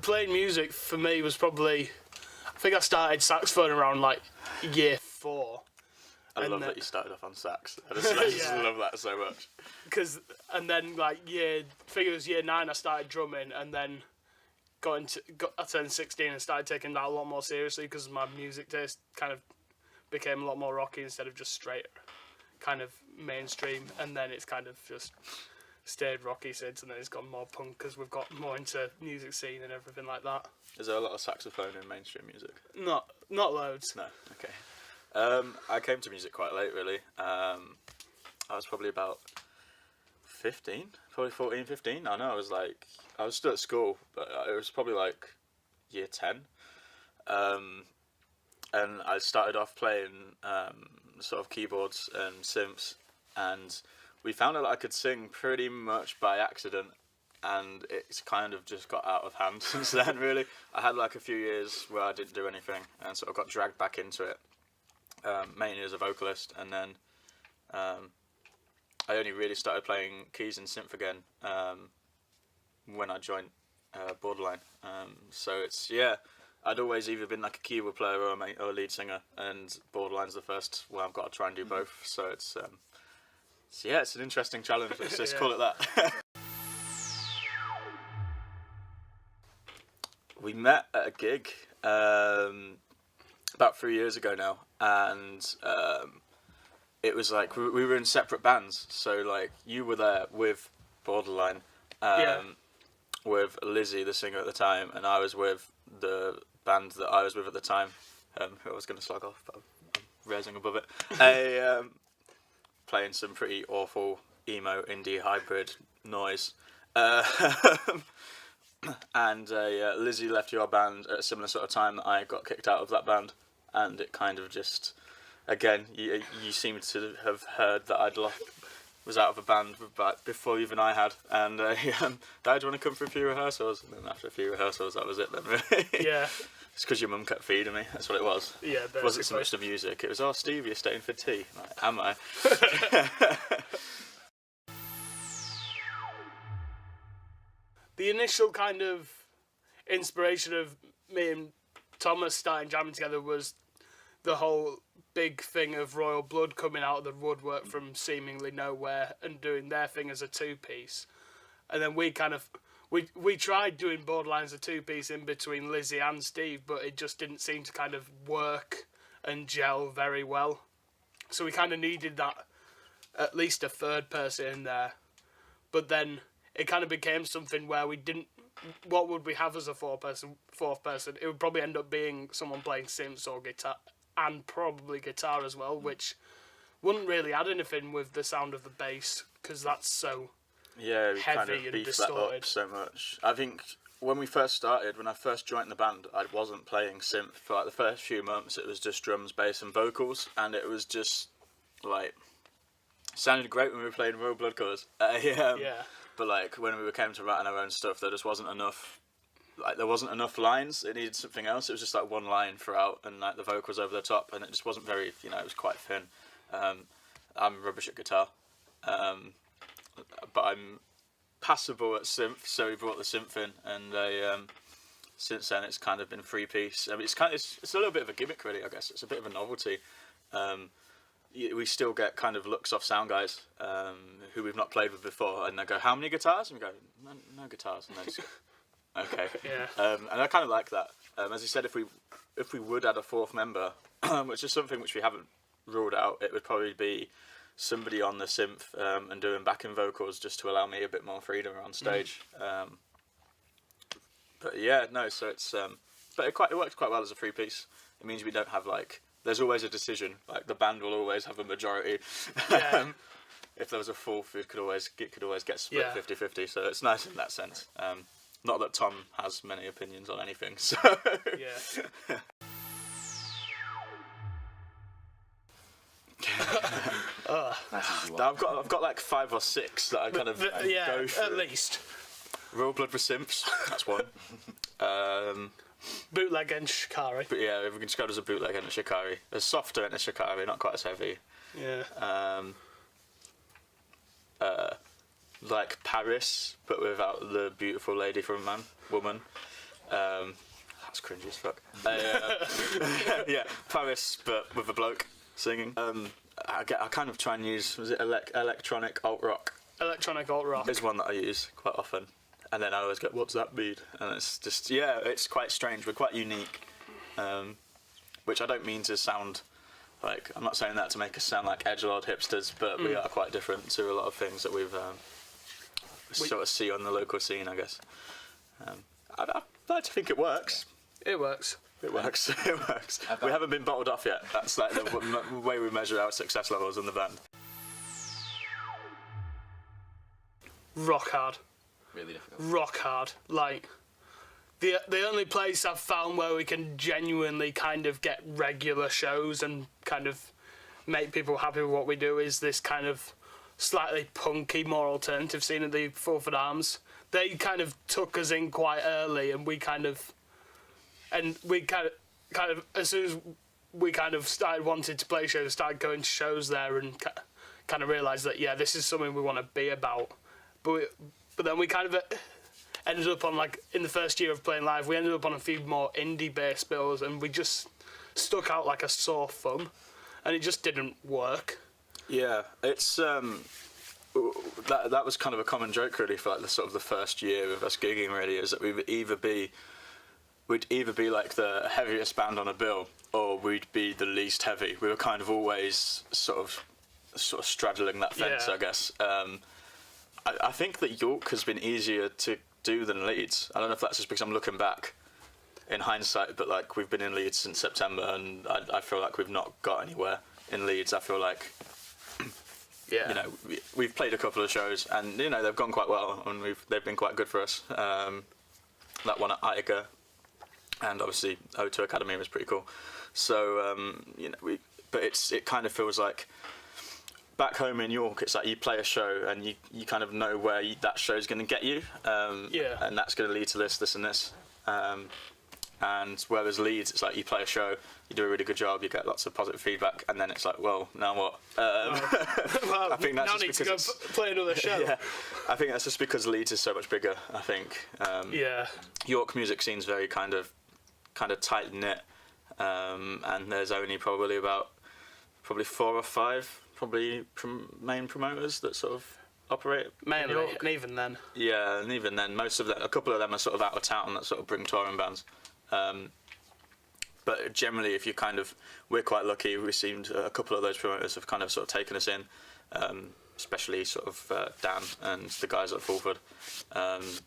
Playing music for me was probably... I think I started saxophone around like year 4. I love that you started off on sax. I just love that so much. And then like I think it was year 9 I started drumming, and then I turned 16 and started taking that a lot more seriously because my music taste kind of became a lot more rocky instead of just straight kind of mainstream, and then it's kind of just stayed rocky since, and then it's gone more punk because we've got more into music scene and everything like that. Is there a lot of saxophone in mainstream music? Not loads. No, okay. I came to music quite late, really. I was probably about 15, probably 14, 15. I know, I was still at school, but it was probably like year 10. And I started off playing sort of keyboards and synths, and we found out that I could sing pretty much by accident, and it's kind of just got out of hand since then, really. I had like a few years where I didn't do anything and sort of got dragged back into it, mainly as a vocalist, and then I only really started playing keys and synth again when I joined Borderline. So it's, I'd always either been like a keyboard player or a lead singer, and Borderline's the first where I've got to try and do both. So it's it's an interesting challenge. Let's call it that. We met at a gig about 3 years ago now, and it was like we were in separate bands. So like you were there with Borderline, with Lizzie, the singer at the time, and I was with the band that I was with at the time, who I was going to slug off, but I'm raising above it. Playing some pretty awful emo indie hybrid noise. And Lizzie left your band at a similar sort of time that I got kicked out of that band, and it kind of just, again, you seem to have heard that was out of a band before even I had, and Dad, do you want to come for a few rehearsals? And then after a few rehearsals, that was it then, really. Yeah. It's because your mum kept feeding me, that's what it was. Yeah, it wasn't so much the music, it was, oh, Steve, you're staying for tea. Like, am I? The initial kind of inspiration of me and Thomas starting jamming together was the whole big thing of Royal Blood coming out of the woodwork from seemingly nowhere and doing their thing as a 2-piece. And then we kind of... We tried doing Borderline as a 2-piece in between Lizzie and Steve, but it just didn't seem to kind of work and gel very well. So we kind of needed that, at least a third person in there. But then it kind of became something where we didn't... What would we have as a fourth person? It would probably end up being someone playing synths or guitar, and probably guitar as well, which wouldn't really add anything with the sound of the bass, because that's so... Yeah, we heavy kind of and beefed distorted. that up so much. I think when I first joined the band, I wasn't playing synth. For like the first few months, it was just drums, bass and vocals, and it was just like, sounded great when we were playing Royal Blood Colours. But like when we came to writing our own stuff, there just wasn't enough. Like there wasn't enough lines. It needed something else. It was just like one line throughout, and like the vocals over the top, and it just wasn't very. It was quite thin. I'm rubbish at guitar. But I'm passable at synth, so we brought the synth in, and since then it's kind of been 3-piece. I mean, it's a little bit of a gimmick, really. I guess it's a bit of a novelty. We still get kind of looks off sound guys who we've not played with before, and they go, "How many guitars?" And we go, "No guitars," and they just go, "Okay." Yeah. And I kind of like that. As you said, if we would add a fourth member, which is something which we haven't ruled out, it would probably be somebody on the synth and doing backing vocals just to allow me a bit more freedom on stage. But yeah, no, so it's but it works quite well as a 3-piece. It means we don't have like, there's always a decision, like the band will always have a majority. Yeah. If there was a fourth, it could always get split 50-50, so it's nice in that sense. Not that Tom has many opinions on anything, so yeah. I've got like 5 or 6 that I kind of go through. At least. Royal Blood with Simps, that's one. Bootleg and Shikari. But yeah, we can just go as a bootleg and a Shikari. It's softer and a Shikari, not quite as heavy. Yeah. Like Paris, but without the beautiful lady from woman. That's cringy as fuck. Yeah, Paris, but with a bloke singing. I kind of try and use, was it electronic alt rock? Electronic alt rock. Is one that I use quite often. And then I always go, what's that mean? And it's just, yeah, it's quite strange. We're quite unique. Which I don't mean to sound like, I'm not saying that to make us sound like edgelord hipsters, but we are quite different to a lot of things that we've sort of see on the local scene, I guess. I like to think it works. It works. It works. It works. We haven't been bottled off yet. That's like the way we measure our success levels in the band. Rock hard. Really difficult. Rock hard. Like, the only place I've found where we can genuinely kind of get regular shows and kind of make people happy with what we do is this kind of slightly punky, more alternative scene at the Fulford Arms. They kind of took us in quite early, and we kind of as soon as we kind of started wanting to play shows, started going to shows there, and kind of realised that this is something we want to be about. But then we kind of ended up on, like, in the first year of playing live, we ended up on a few more indie-based bills, and we just stuck out like a sore thumb, and it just didn't work. Yeah, it's that was kind of a common joke really for like the sort of the first year of us gigging really, is that we'd either be like the heaviest band on a bill, or we'd be the least heavy. We were kind of always sort of straddling that fence, I guess. I think that York has been easier to do than Leeds. I don't know if that's just because I'm looking back in hindsight, but like we've been in Leeds since September, and I feel like we've not got anywhere in Leeds. I feel like, you know, we've played a couple of shows, and you know they've gone quite well, and they've been quite good for us. That one at Aiga, and obviously O2 Academy was pretty cool. So you know, but it kind of feels like back home in York, it's like you play a show and you kind of know where that show's going to get you, and that's going to lead to this and this. And whereas Leeds, it's like you play a show, you do a really good job, you get lots of positive feedback, and then it's like, well, now what? Well, I think that's now just need to because go play another show. Yeah, I think that's just because Leeds is so much bigger. I think York music scene's very kind of tight knit, and there's only probably 4 or 5 main promoters that sort of operate mainly, in York. and even then. Yeah, and even then, a couple of them are sort of out of town that sort of bring touring bands. But generally, we're quite lucky. We seemed a couple of those promoters have kind of sort of taken us in, especially sort of Dan and the guys at Fulford. And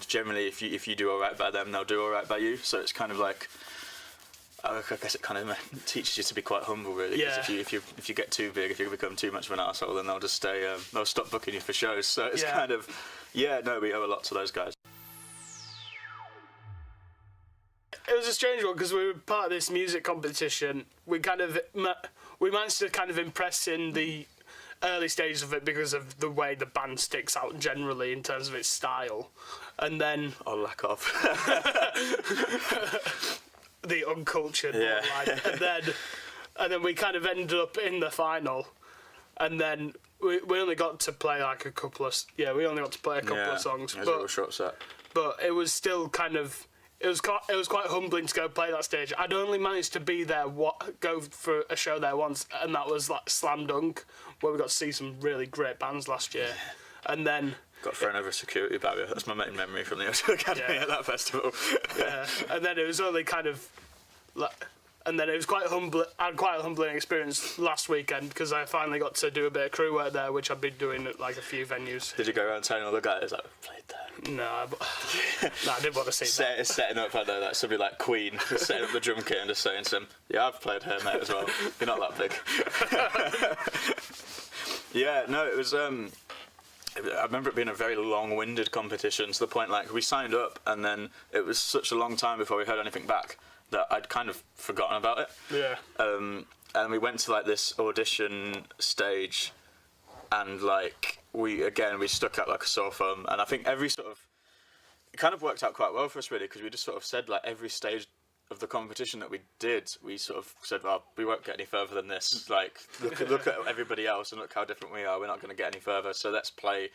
generally, if you do all right by them, they'll do all right by you. So it's kind of like, I guess it kind of teaches you to be quite humble, really. Yeah. Because if you get too big, if you become too much of an arsehole, then they'll just stay. They'll stop booking you for shows. So it's kind of, we owe a lot to those guys. It was a strange one because we were part of this music competition. We managed to kind of impress in the early stages of it because of the way the band sticks out generally in terms of its style, and then lack of. the uncultured line. and then we kind of ended up in the final, and then we only got to play like a couple of songs. It was a real short set. But it was still kind of it was quite humbling to go play that stage. I'd only managed to be there go for a show there once, and that was like Slam Dunk, where we got to see some really great bands last year, and then. Got thrown over a security barrier. That's my main memory from the O2 Academy at that festival. Yeah, and then it was only kind of, and then it was quite humble. I had quite a humbling experience last weekend because I finally got to do a bit of crew work there, which I'd been doing at like a few venues. Did you go around telling all the guys that I played there? No, I didn't want to see that. Setting up, I know that somebody like Queen, just setting up the drum kit and just saying to them, "Yeah, I've played here, mate, as well. You're not that big." Yeah, no, it was. I remember it being a very long-winded competition to the point like we signed up and then it was such a long time before we heard anything back that I'd kind of forgotten about it. Yeah. And we went to like this audition stage, and like we stuck out like a sore thumb. And I think it kind of worked out quite well for us really, because we just sort of said like every stage of the competition that we did, we sort of said, well, we won't get any further than this. Like, look at everybody else and look how different we are. We're not going to get any further, so let's play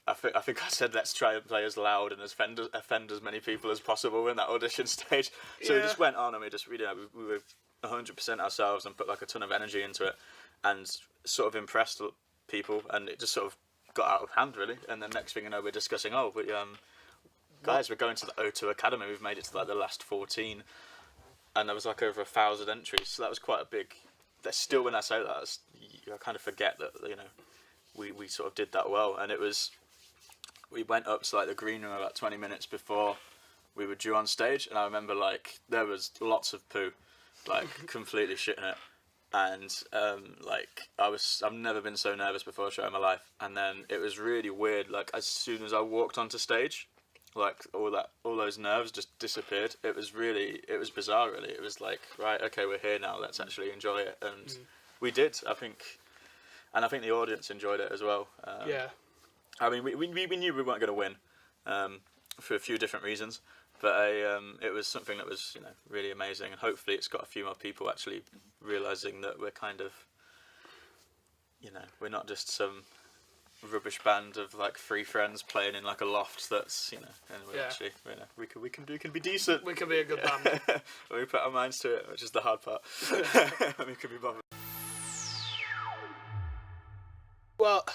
I think I said let's try and play as loud and offend as many people as possible in that audition stage. So we just went on and we were 100% ourselves and put like a ton of energy into it, and sort of impressed people, and it just sort of got out of hand really. And then next thing you know, we're discussing, guys, we're going to the O2 Academy. We've made it to like the last 14, and there was like over 1,000 entries. So that was quite a big. That's still, when I say that, I kind of forget that we sort of did that well, and it was. We went up to like the green room about 20 minutes before we were due on stage, and I remember like there was lots of poo, like completely shitting it, and I've never been so nervous before a show in my life, and then it was really weird. Like as soon as I walked onto stage, like all those nerves just disappeared. It was bizarre really. It was like, right, okay, we're here now. Let's actually enjoy it, and we did. I think the audience enjoyed it as well. Yeah. I mean, we knew we weren't going to win, for a few different reasons, but it was something that was really amazing, and hopefully it's got a few more people actually realising that we're kind of, we're not just some rubbish band of like three friends playing in like a loft that's and we're actually we can be decent. We can be a good band. We put our minds to it, which is the hard part. We can be bothered. Well,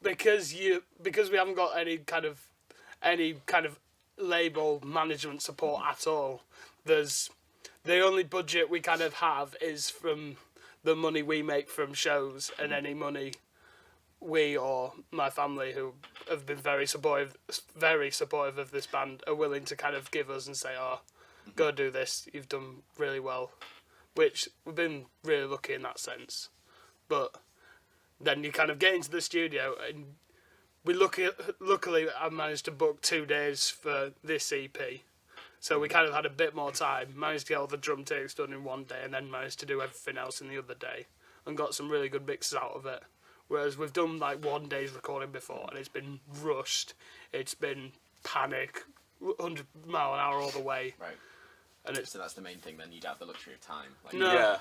because we haven't got any kind of label management support at all. The only budget we kind of have is from the money we make from shows, and any money we or my family, who have been very supportive of this band, are willing to kind of give us and say, "Oh, go do this. You've done really well," which we've been really lucky in that sense. But then you kind of get into the studio, and luckily I managed to book 2 days for this EP, so we kind of had a bit more time, managed to get all the drum takes done in 1 day, and then managed to do everything else in the other day, and got some really good mixes out of it. Whereas we've done like 1 day's recording before, and it's been rushed, it's been panic, 100 mile an hour all the way. Right. And So that's the main thing then, you'd have the luxury of time. Like, No. Yeah,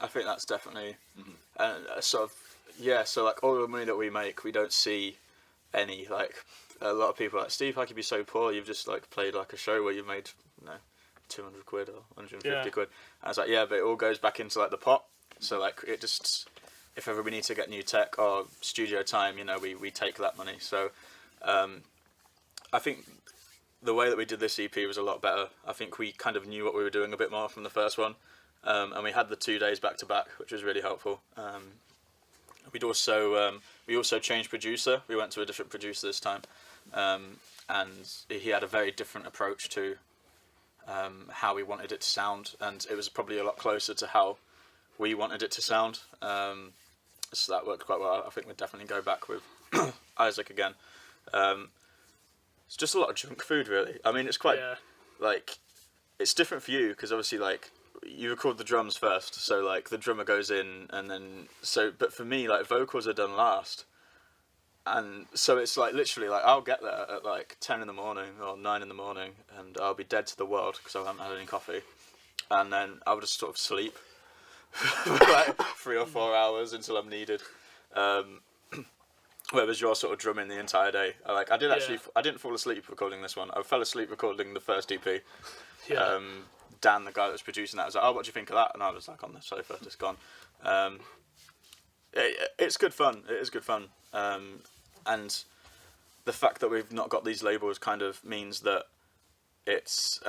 I think that's definitely sort of, so like all the money that we make, we don't see any, like a lot of people are like, Steve, how could you be so poor? You've just like played like a show where you've made 200 quid or 150 quid. And I was like, yeah, but it all goes back into like the pot. So like it just, if ever we need to get new tech or studio time, we take that money. So I think the way that we did this EP was a lot better. I think we kind of knew what we were doing a bit more from the first one. And we had the 2 days back to back, which was really helpful. We also changed producer. We went to a different producer this time, and he had a very different approach to how we wanted it to sound, and it was probably a lot closer to how we wanted it to sound. So that worked quite well. I think we'd definitely go back with Isaac again. It's just a lot of junk food, really. I mean, it's quite like, it's different for you because obviously like you record the drums first, so like the drummer goes in, and then but for me, like vocals are done last, and so it's like literally like I'll get there at like 10 in the morning or 9 in the morning, and I'll be dead to the world because I haven't had any coffee, and then I'll just sort of sleep for like 3 or 4 hours until I'm needed. Whereas you're sort of drumming the entire day. I didn't fall asleep recording this one. I fell asleep recording the first EP. Yeah. Dan, the guy that was producing that, was like, "Oh, what do you think of that?" And I was like on the sofa, just gone. It's good fun. It is good fun. And the fact that we've not got these labels kind of means that it's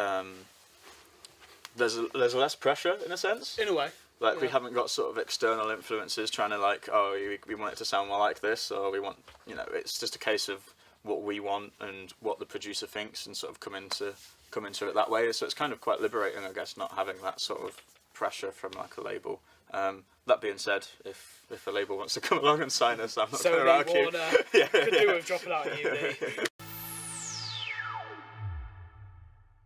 there's less pressure in a sense. In a way. Like we haven't got sort of external influences trying to like, oh, we want it to sound more like this, or we want, it's just a case of what we want and what the producer thinks, and sort of come into it that way. So it's kind of quite liberating, I guess, not having that sort of pressure from like a label. That being said, if a label wants to come along and sign us, I'm not going to argue. Warner, could do with dropping out of uni.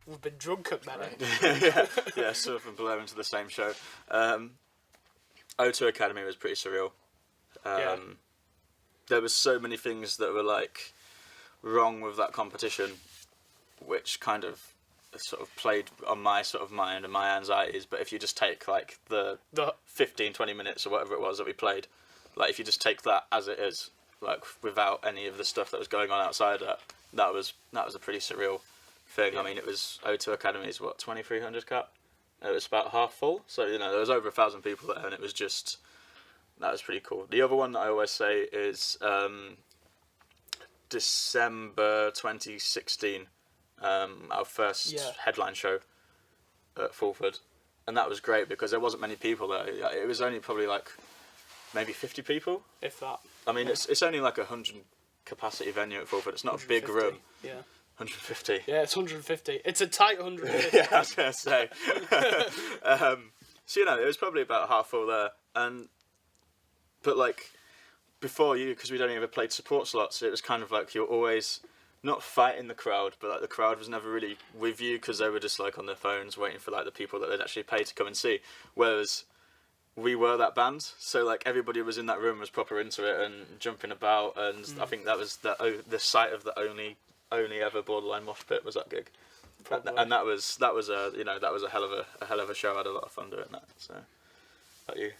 We've been drunk at many. yeah, surf and below into the same show. O2 Academy was pretty surreal. There was so many things that were like wrong with that competition, which kind of sort of played on my sort of mind and my anxieties. But if you just take like the 15-20 minutes or whatever it was that we played, like if you just take that as it is, like without any of the stuff that was going on outside that was a pretty surreal thing. Yeah. I mean, it was O2 Academy's 2,300 cap. It was about half full, so there was over 1,000 people there, and it was just that was pretty cool. The other one that I always say is December 2016, our first headline show at Fulford, and that was great because there wasn't many people there. It was only probably like maybe 50 people, if that. I mean, it's only like 100 capacity venue at Fulford. It's not a big room. Yeah. 150. Yeah, it's 150. It's a tight 150. Yeah, I was gonna say. So it was probably about half full there, but like before you, because we'd only ever played support slots, it was kind of like you're always not fighting the crowd, but like the crowd was never really with you because they were just like on their phones waiting for like the people that they'd actually pay to come and see. Whereas we were that band, so like everybody was in that room was proper into it and jumping about, and I think that was the site of the only ever Borderline mosh pit was that gig, and that was a that was a hell of a show. I had a lot of fun doing that. So, how about you?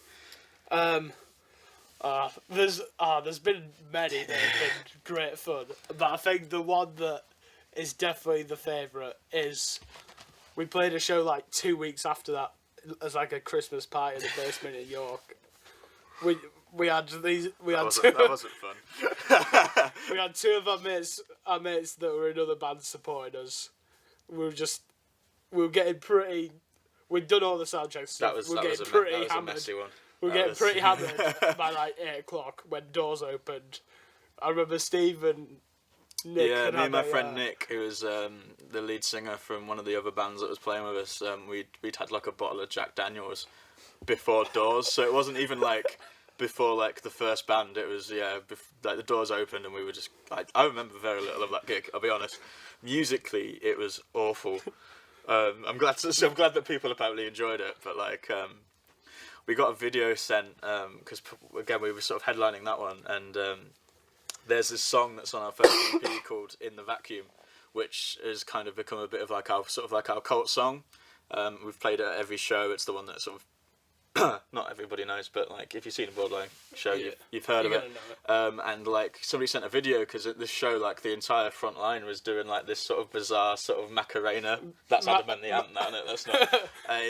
There's been many that have been great fun, but I think the one that is definitely the favourite is we played a show like 2 weeks after that as like a Christmas party in the basement in York. We had That wasn't fun. we had two of our mates that were in other bands supporting us. We were getting pretty. We'd done all the sound checks. That was a hammered. Messy one. We were getting pretty hammered by like 8 o'clock when doors opened. I remember Steve and Nick. Yeah, me and my friend Nick, who was the lead singer from one of the other bands that was playing with us. We'd had like a bottle of Jack Daniels before doors, so it wasn't even like before like the first band. It was like the doors opened and we were just. I remember very little of that gig. I'll be honest. Musically, it was awful. I'm glad that people apparently enjoyed it, but like. We got a video sent because again we were sort of headlining that one, and there's this song that's on our first EP called "In the Vacuum," which has kind of become a bit of like our cult song. We've played it at every show. It's the one that sort of not everybody knows, but like if you've seen a Borderline show, you've heard of it. And like somebody sent a video because at this show, like the entire front line was doing like this sort of bizarre sort of Macarena. That's Adam and the Ant, isn't it?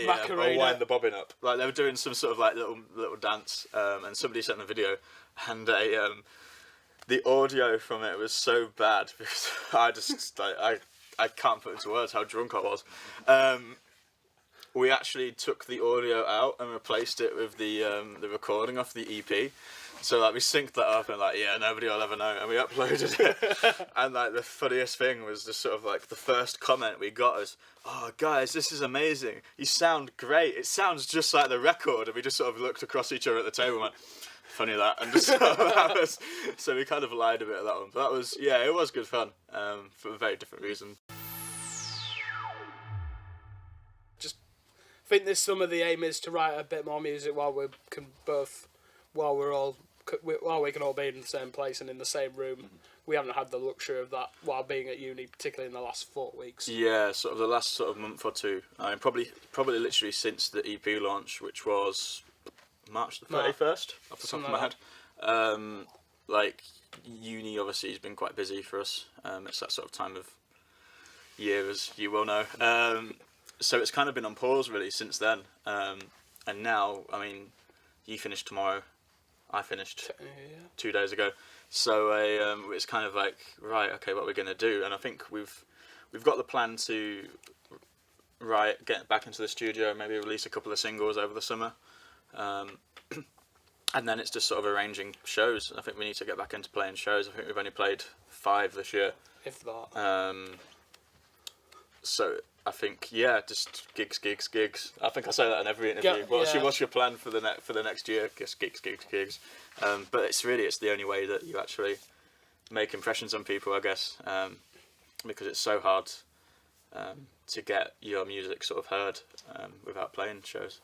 That's not a wind the bobbin up. Like they were doing some sort of like little dance, and somebody sent a video, and the audio from it was so bad because I just I can't put into words how drunk I was. We actually took the audio out and replaced it with the recording off the EP. So like we synced that up and like nobody will ever know, and we uploaded it. And like the funniest thing was just sort of like the first comment we got was, "Oh guys, this is amazing. You sound great. It sounds just like the record." And we just sort of looked across each other at the table and went, "Funny that," and just sort of so we kind of lied a bit of that one. But that was it was good fun for a very different reason. I think this summer the aim is to write a bit more music while we can all be in the same place and in the same room. We haven't had the luxury of that while being at uni, particularly in the last 4 weeks. Yeah, sort of the last sort of month or two. I mean, probably literally since the EP launch, which was March the 31st, off the top of my head. Like uni obviously has been quite busy for us. It's that sort of time of year, as you will know. So it's kind of been on pause really since then, and now, I mean, you finished tomorrow, I finished 2 days ago, so it's kind of like, right, okay, what we're going to do, and I think we've got the plan to get back into the studio, maybe release a couple of singles over the summer, and then it's just sort of arranging shows. I think we need to get back into playing shows. I think we've only played 5 this year. If that. So I think just gigs. I think I say that in every interview. What's your plan for the next year? Just gigs. But it's the only way that you actually make impressions on people, I guess, because it's so hard to get your music sort of heard without playing shows.